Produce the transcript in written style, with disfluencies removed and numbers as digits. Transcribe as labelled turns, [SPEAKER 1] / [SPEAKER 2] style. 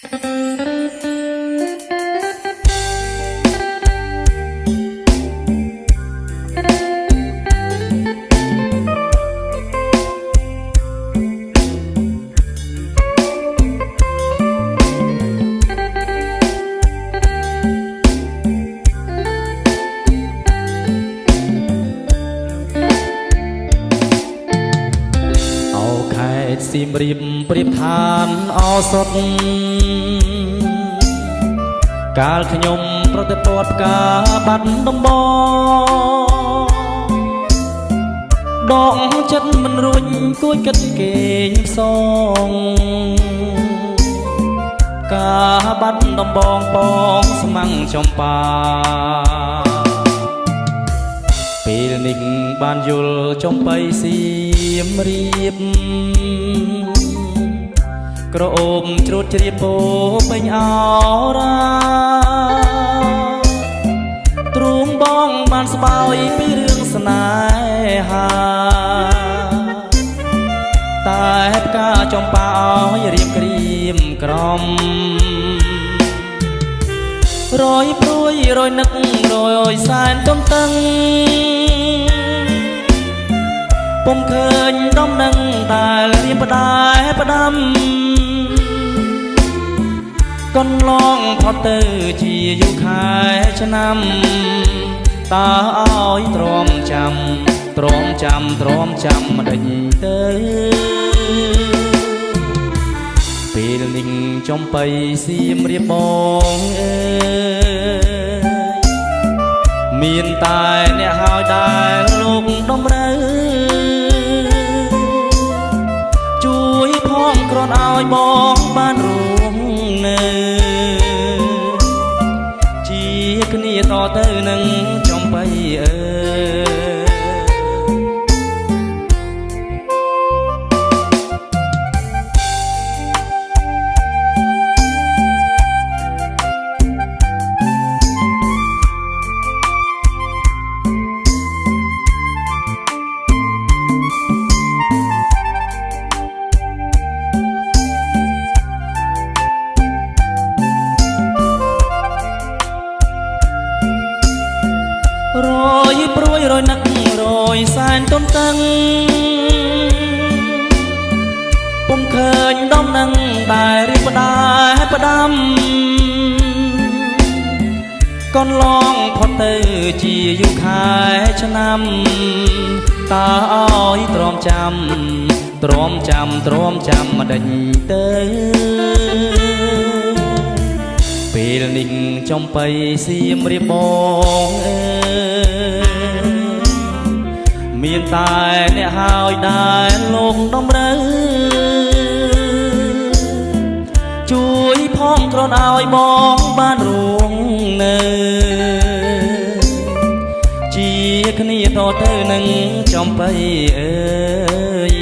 [SPEAKER 1] សៀមរាបប្រៀបឋានអសុតកាលខ្ញុំប្រតិព័ទ្ធផ្កាបាត់ដំបងដកចិត្តមិនរួចគួចគិតគេងផ្សងការបាត់ដំបងបងស្មាំងចំបាពេលនេះបានយល់ចំបៃសៀមរាបក្រអូបជ្រូតជ្រាបពោពេញអរាទ្រូងបងបានស្បើយពីរឿងស្នេហាតែផ្កាចំបាឲ្យរៀបក្រៀមក្រំរយព្រួយរយនឹករយសែនទំតឹងពុំឃើញដំណឹងតែរៀបផ្ដាយផ្ដាំកន្លងផុតទៅជាយូរខែឆ្នាំតើឲ្យទ្រាំចាំទ្រាំចាំមិនដេញទៅពេលនេះចំបៃសៀមរាបបងអើយមានតែអ្នកហើយដែលលោកដំរើជួយផងគ្រាន់ឲ្យបងបានរួមនៅជាគ្នាតទៅនឹងចំបៃអើរយព្រួយរយនឹករយសែនទន្ទឹងពុំឃើញដំណឹងតែរៀបផ្ដាយផ្ដាំកន្លងផុតទៅជាយូរខែឆ្នាំតើឲ្យទ្រាំចាំមិនដេញទៅពេលនេះចំបៃសៀមរាបបងអើយមានតែអ្នកហើយដែលលោកដំរើជួយផងគ្រាន់ឲ្យបងបានរួមនៅជាគ្នាតទៅនឹងចំបៃអើយ